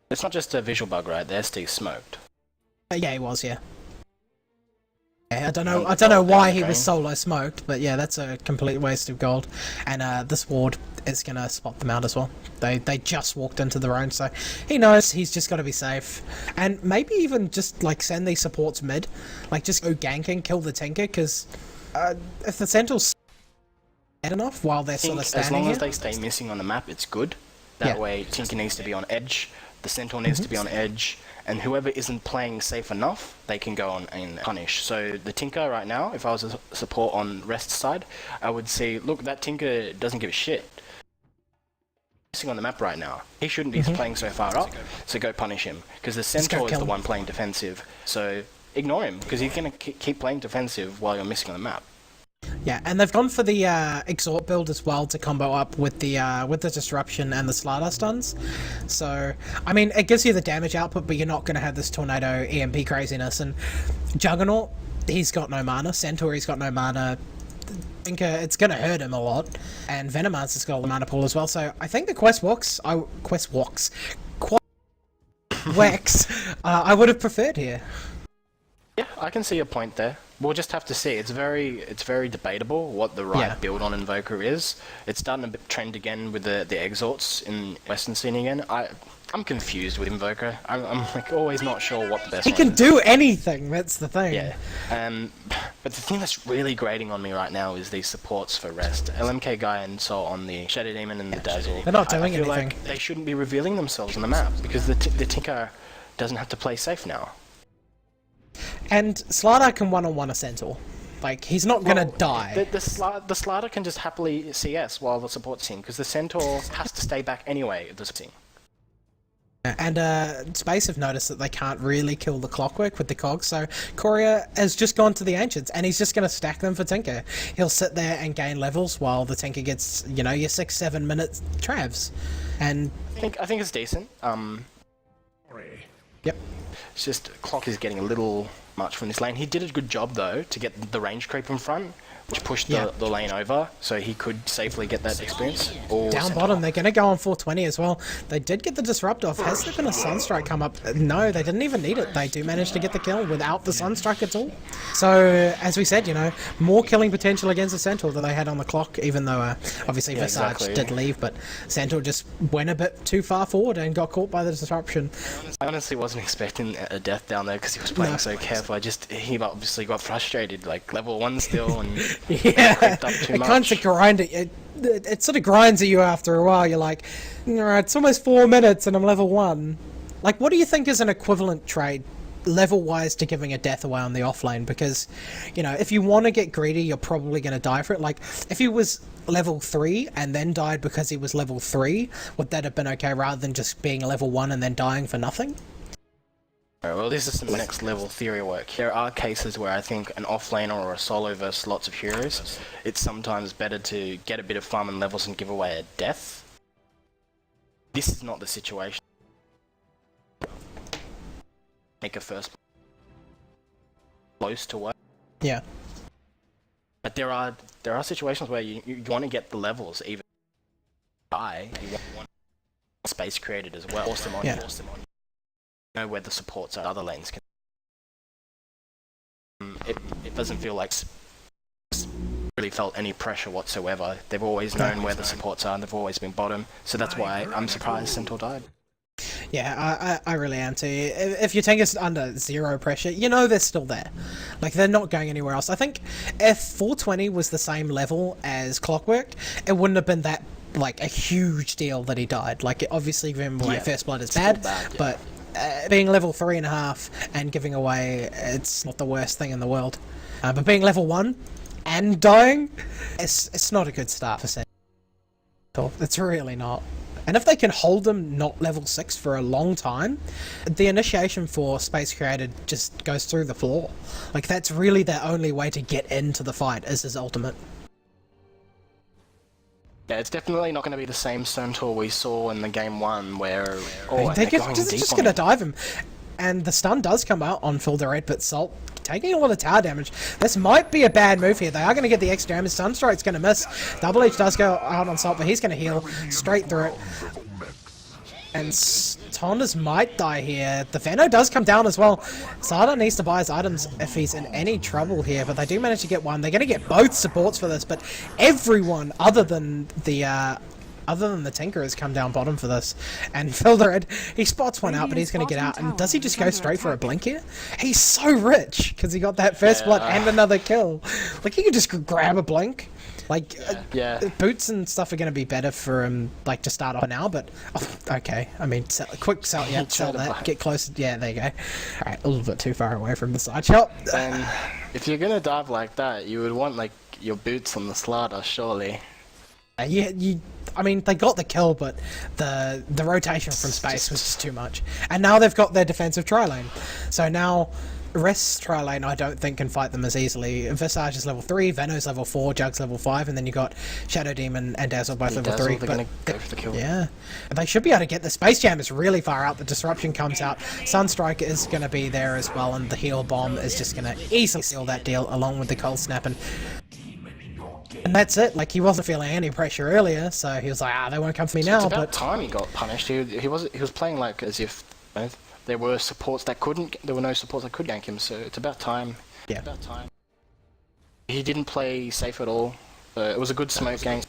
It's not just a visual bug, right? The SD smoked. Yeah, he was, yeah. Yeah, I don't know why he was solo smoked, but yeah, that's a complete waste of gold. And this ward is gonna spot them out as well. They just walked into their own, so he knows he's just got to be safe. And maybe even just like send these supports mid, like just go ganking, kill the Tinker, because if the Sentinel's enough while they're sort of standing as long here, as they stay missing on the map, it's good. That way, Tinker needs to be on edge, the Sentinel needs to be on edge, and whoever isn't playing safe enough, they can go on and punish. So the Tinker right now, if I was a support on Rest's side, I would say, look, that Tinker doesn't give a shit. Missing on the map right now. He shouldn't be playing so far up, so go punish him. Because the Centaur is the one playing defensive, so ignore him, because he's going to keep playing defensive while you're missing on the map. Yeah, and they've gone for the Exhort build as well to combo up with the Disruption and the Slardar stuns. So, I mean, it gives you the damage output, but you're not going to have this Tornado EMP craziness. And Juggernaut, he's got no mana. Centaur, he's got no mana. Think it's going to hurt him a lot. And Venomancer's got a mana pool as well. So, I think the Wex, I would have preferred here. Yeah, I can see a point there. We'll just have to see. It's very debatable what the right build on Invoker is. It's starting to trend again with the exalts in Western scene again. I'm confused with Invoker. I'm like always not sure what the best. He can do anything. That's the thing. Yeah. But the thing that's really grating on me right now is these supports for Rest. LMK Guy and so on the Shadow Demon and the Dazzle. They're not doing I feel anything. like they shouldn't be revealing themselves on the map because the Tinker doesn't have to play safe now. And Slardar can one-on-one a Centaur. Like, he's not gonna die. The Slardar can just happily CS while the support's in, because the Centaur has to stay back anyway at the supporting. And Space have noticed that they can't really kill the Clockwork with the cogs, so Courier has just gone to the Ancients, and he's just gonna stack them for Tinker. He'll sit there and gain levels while the Tinker gets, you know, your 6-7 minute travs. And I think it's decent. Yep. It's just Clock is getting a little much from this lane. He did a good job though to get the range creep in front, which pushed the lane over, so he could safely get that experience. Down bottom, they're going to go on 420 as well. They did get the disrupt off. Has there been a Sunstrike come up? No, they didn't even need it. They do manage to get the kill without the Sunstrike at all. So, as we said, you know, more killing potential against the Centaur that they had on the clock, even though obviously Visage did leave, but Centaur just went a bit too far forward and got caught by the disruption. I honestly wasn't expecting a death down there because he was playing so careful. He obviously got frustrated, like level 1 still, and yeah, it kind of grind it sort of grinds at you after a while. You're like, alright, it's almost 4 minutes and I'm level 1. Like, what do you think is an equivalent trade level-wise to giving a death away on the offlane? Because, you know, if you want to get greedy, you're probably going to die for it. Like, if he was level 3 and then died because he was level 3, would that have been okay rather than just being level 1 and then dying for nothing? Well, this is some next level theory work. There are cases where I think an offlaner or a solo versus lots of heroes, it's sometimes better to get a bit of farm and levels and give away a death. This is not the situation. Make a first close to work. Yeah. But there are situations where you want to get the levels even die. You want space created as well. Force them on. Know where the supports are. Other lanes can. It doesn't feel like really felt any pressure whatsoever. They've always known where the supports are, and they've always been bottom. So that's why I'm surprised Centaur died. Yeah, I really am too. If your tank is under 0 pressure, you know they're still there. Like, they're not going anywhere else. I think if 420 was the same level as Clockwork, it wouldn't have been that, like, a huge deal that he died. Like, obviously giving away First Blood is bad, but being level 3.5 and giving away, it's not the worst thing in the world. But being level 1 and dying, it's not a good start for Centaur. It's really not. And if they can hold them not level 6 for a long time, the initiation for Space Created just goes through the floor. Like, that's really their only way to get into the fight, is his ultimate. Yeah, it's definitely not going to be the same Centaur we saw in the game 1 where they're just going to dive him. And the stun does come out on Fill the Red, but Salt taking a lot of tower damage. This might be a bad move here. They are going to get the extra damage. Sunstrike's going to miss. Double H does go out on Salt, but he's going to heal straight through it. And Tondas might die here. The Veno does come down as well. Sada needs to buy his items if he's in any trouble here, but they do manage to get one. They're going to get both supports for this, but everyone other than the Tinker has come down bottom for this. And Fildered, he spots one out, but he's going to get out. And does he just go straight for a blink here? He's so rich because he got that first blood and another kill. Like, he could just grab a blink. Like, boots and stuff are going to be better for him, like, to start off now, but... Oh, okay, I mean, sell that, get close, yeah, there you go. Alright, a little bit too far away from the side shot. And if you're going to dive like that, you would want, like, your boots on the slider, surely. I mean, they got the kill, but the rotation from space was just too much. And now they've got their defensive tri-lane. So now... Rest tri-lane, I don't think, can fight them as easily. Visage is level 3, Veno's level 4, Jug's level 5, and then you got Shadow Demon and Dazzle both level 3. They're gonna go for the kill. Yeah. They should be able to get the Space Jam is really far out, the Disruption comes out, Sunstrike is going to be there as well, and the Heal Bomb is just going to easily seal that deal along with the Cold Snap, and that's it. Like, he wasn't feeling any pressure earlier, so he was like, they won't come for me now. It's about but time he got punished. He was playing like as if there were supports that there were no supports that could gank him, so it's about time. Yeah. About time. He didn't play safe at all. It was a good smoke gank.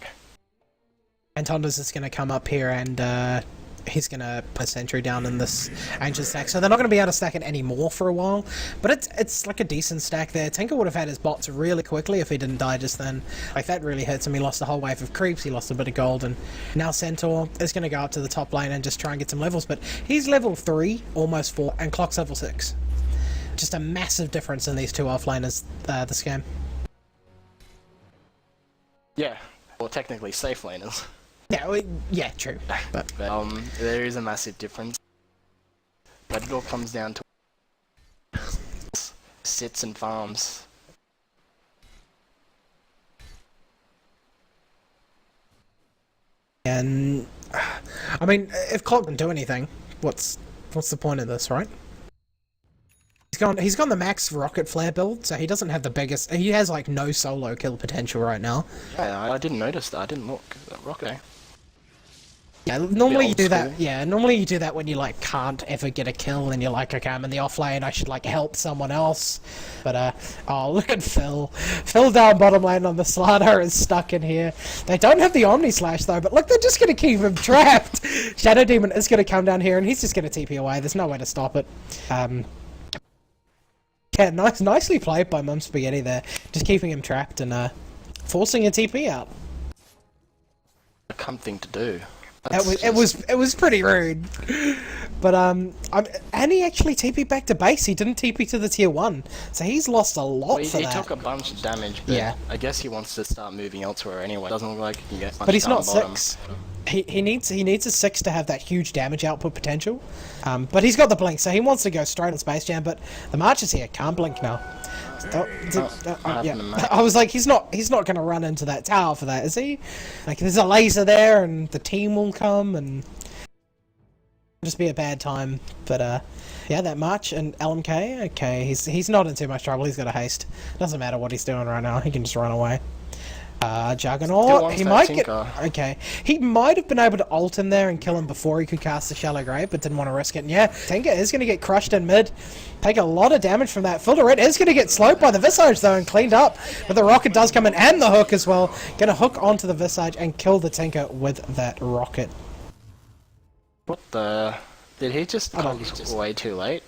And Tondas is going to come up here and he's going to put a sentry down in this ancient stack. So they're not going to be able to stack it anymore for a while. But it's like a decent stack there. Tinker would have had his bots really quickly if he didn't die just then. Like, that really hurts him. He lost a whole wave of creeps. He lost a bit of gold. And now Centaur is going to go up to the top lane and just try and get some levels. But he's level 3, almost 4, and Clock's level 6. Just a massive difference in these two offlaners this game. Yeah. Well, technically safe laners. Yeah, true. But there is a massive difference. But it all comes down to sits and farms. And I mean, if Clock can do anything, what's the point of this, right? He's gone the max rocket flare build, so he doesn't have the biggest. He has like no solo kill potential right now. Yeah, I didn't notice that. I didn't look. Rocket. Yeah, normally you do that. Yeah, normally you do that when you like can't ever get a kill, and you're like, okay, I'm in the off lane. I should like help someone else. But oh, look at Phil. Phil down bottom lane on the slider is stuck in here. They don't have the Omni Slash though, but look, they're just gonna keep him trapped. Shadow Demon is gonna come down here, and he's just gonna TP away. There's no way to stop it. Yeah, nicely played by Mum Spaghetti there, just keeping him trapped and forcing a TP out. A cunt thing to do. It was pretty rude, but and he actually TP'd back to base. He didn't TP to the tier 1, so he's lost a lot for that. He took a bunch of damage. But yeah, I guess he wants to start moving elsewhere anyway. Doesn't look like he can get much. But he's not bottom. 6. He needs a 6 to have that huge damage output potential. But he's got the blink, so he wants to go straight on Space Jam. But the Marches here can't blink now. Yeah. I was like, he's not going to run into that tower for that, is he? Like, there's a laser there, and the team will come, and just be a bad time. But yeah, that March and LMK, okay, he's not in too much trouble. He's got a haste. Doesn't matter what he's doing right now. He can just run away. Juggernaut, he might get... Okay, he might have been able to ult in there and kill him before he could cast the Shallow Grave, but didn't want to risk it. And yeah, Tinker is going to get crushed in mid. Take a lot of damage from that. Fildered is going to get slowed by the Visage though and cleaned up. But the rocket does come in, and the hook as well. Going to hook onto the Visage and kill the Tinker with that rocket. What the... Did he just cogs way too late?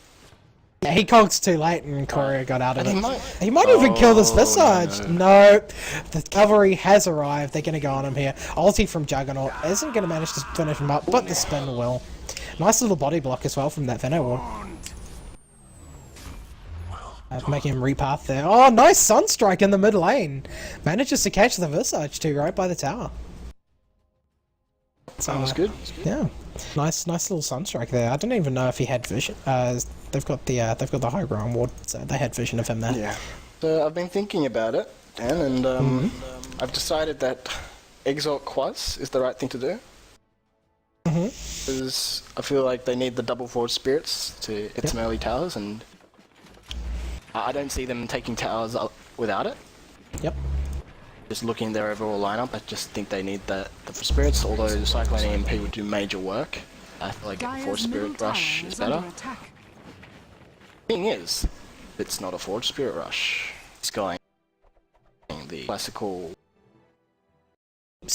Yeah, he cogs too late and Courier got out of it. He might even kill this Visage. No. The cavalry has arrived. They're going to go on him here. Ulti from Juggernaut isn't going to manage to finish him up, but the spin will. Nice little body block as well from that Venom Ward. Making him repath there. Oh, nice Sunstrike in the mid lane. Manages to catch the Visage too, right by the tower. Sounds good. Yeah. Nice little Sunstrike there. I don't even know if he had vision. They've got the high ground ward, so they had vision of him there. Yeah. So I've been thinking about it, Dan, and I've decided that Exalt Quas is the right thing to do. Because I feel like they need the double forward spirits to hit some early towers, and I don't see them taking towers without it. Yep. Just looking at their overall lineup, I just think they need the spirits, although the Cyclone EMP would do major work. I feel like a Force Spirit Rush is better. Thing is, it's not a Force Spirit Rush. It's going the classical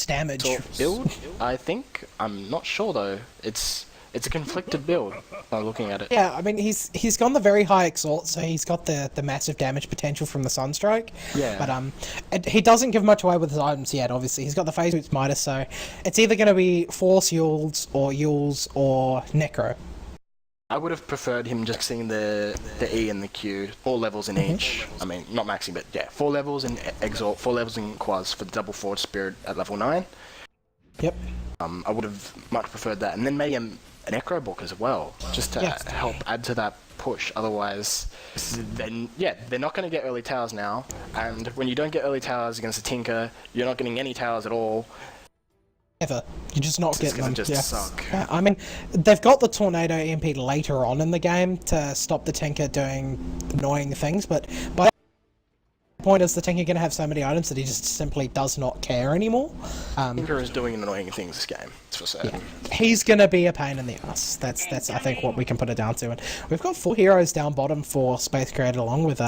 damage sort of build, I think. I'm not sure though. It's a conflicted build by looking at it. Yeah, I mean he's gone the very high exalt, so he's got the massive damage potential from the Sunstrike. Yeah. But he doesn't give much away with his items yet. Obviously, he's got the Phase Boots Midas, so it's either going to be Force Yules or Necro. I would have preferred him just seeing the E and the Q, 4 levels in each. I mean, not maxing, but yeah, 4 levels in Exalt, 4 levels in Quas for the double Force Spirit at level 9. Yep. I would have much preferred that, and then maybe an Necro book as well, just to help add to that push. Otherwise, then they're not going to get early towers now, and when you don't get early towers against a Tinker, you're not getting any towers at all. Ever. You're just not getting them. Just suck. Yeah, I mean, they've got the Tornado EMP later on in the game to stop the Tinker doing annoying things, but by that point is the Tinker going to have so many items that he just simply does not care anymore. Tinker is doing annoying things this game, it's for certain. Yeah. He's going to be a pain in the ass. That's I think what we can put it down to. And we've got 4 heroes down bottom for Space Created along with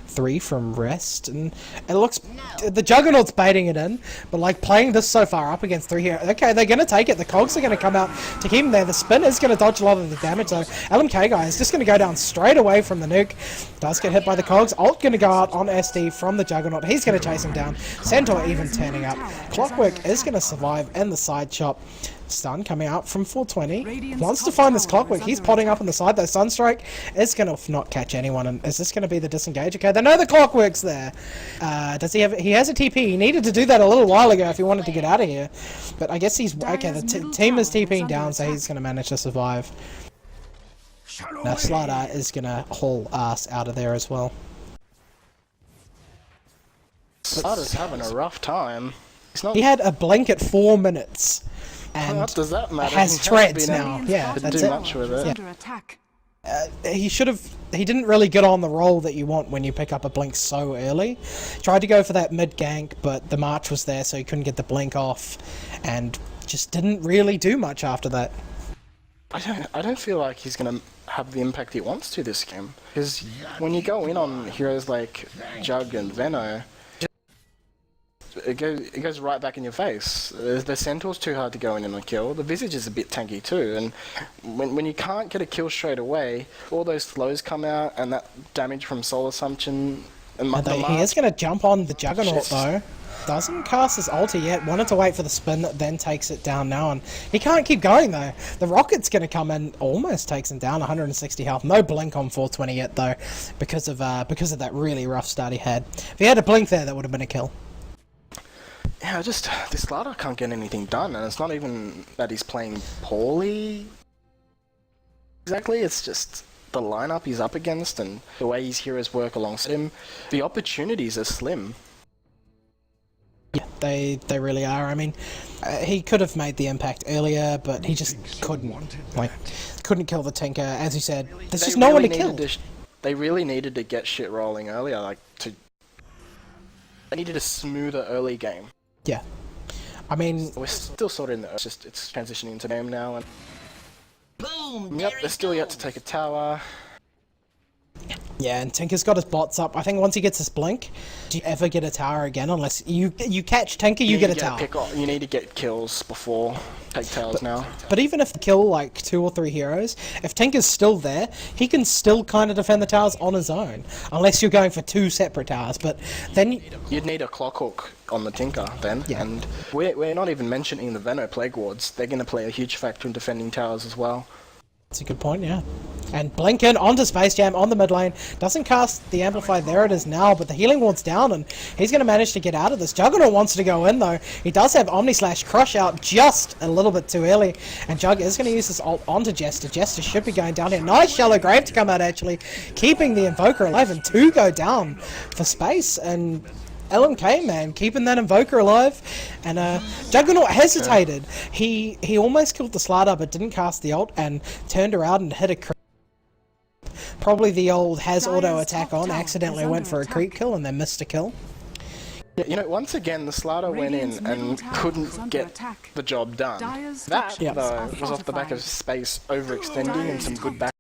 3 from Rest, and it looks the Juggernaut's baiting it in, but like playing this so far up against 3 heroes, okay, they're going to take it. The cogs are going to come out to keep him there. The spin is going to dodge a lot of the damage though. LMK guy is just going to go down straight away from the nuke. Does get hit by the cogs. Ult going to go out on SD from the Juggernaut. He's going to chase him down. Centaur even turning up. Clockwork is going to survive in the side chop. Stun coming out from 420. Wants to find this Clockwork. He's potting up on the side though. Sunstrike is going to not catch anyone. And is this going to be the disengage? Okay, they know the Clockwork's there. Does he have? He has a TP. He needed to do that a little while ago if he wanted to get out of here. But I guess he's okay. The team is TPing down, so he's going to manage to survive. Now Slardar is going to haul ass out of there as well. Slardar's having a rough time. He had a blink at 4 minutes. And what does that matter? Has treads now. Yeah, that's it. Much with it. Yeah. He didn't really get on the roll that you want when you pick up a blink so early. Tried to go for that mid gank, but the march was there, so he couldn't get the blink off, and just didn't really do much after that. I don't feel like he's gonna have the impact he wants to this game, because when you go in on heroes like Jug and Veno, it goes right back in your face. The Centaur's too hard to go in and kill. The Visage is a bit tanky too, and when you can't get a kill straight away, all those slows come out, and that damage from Soul Assumption. And he is going to jump on the Juggernaut though. Doesn't cast his ulti yet. Wanted to wait for the spin that then takes it down now, and he can't keep going though. The rocket's going to come in, almost takes him down. 160 health. No blink on 420 yet though, because of that really rough start he had. If he had a blink there, that would have been a kill. Yeah, this Slardar can't get anything done, and it's not even that he's playing poorly. Exactly, it's just the lineup he's up against and the way his heroes work alongside him. The opportunities are slim. Yeah, they really are. I mean, he could have made the impact earlier, but he just couldn't. Couldn't kill the Tinker. As you said, there's just no one to kill. They really needed to get shit rolling earlier, they needed a smoother early game. Yeah. I mean, we're still sort of in it's transitioning into game now, and boom. Yep, they're still yet to take a tower. Yeah, and Tinker's got his bots up. I think once he gets his blink, do you ever get a tower again? Unless you catch Tinker, you get a tower. You need to get kills before take towers now. But even if you kill like 2 or 3 heroes, if Tinker's still there, he can still kind of defend the towers on his own. Unless you're going for 2 separate towers, but then you'd need a clock hook on the Tinker then. Yeah. And we're not even mentioning the Veno Plague Wards. They're going to play a huge factor in defending towers as well. That's a good point, yeah. And Blinken onto Space Jam on the mid lane. Doesn't cast the Amplify. There it is now, but the Healing Ward's down, and he's going to manage to get out of this. Juggernaut wants to go in, though. He does have Omni Slash Crush out just a little bit too early, and Jug is going to use this ult onto Jester. Jester should be going down here. Nice Shallow Grave to come out, actually, keeping the Invoker alive, and 2 go down for Space, and LMK, man, keeping that Invoker alive, and Juggernaut hesitated. He almost killed the Slardar, but didn't cast the ult, and turned around and hit a creep. Probably the old has auto attack on, accidentally went for a creep kill and then missed a kill. You know, once again, the Slider went in and couldn't get the job done. That, though, was off the back of space overextending and some good back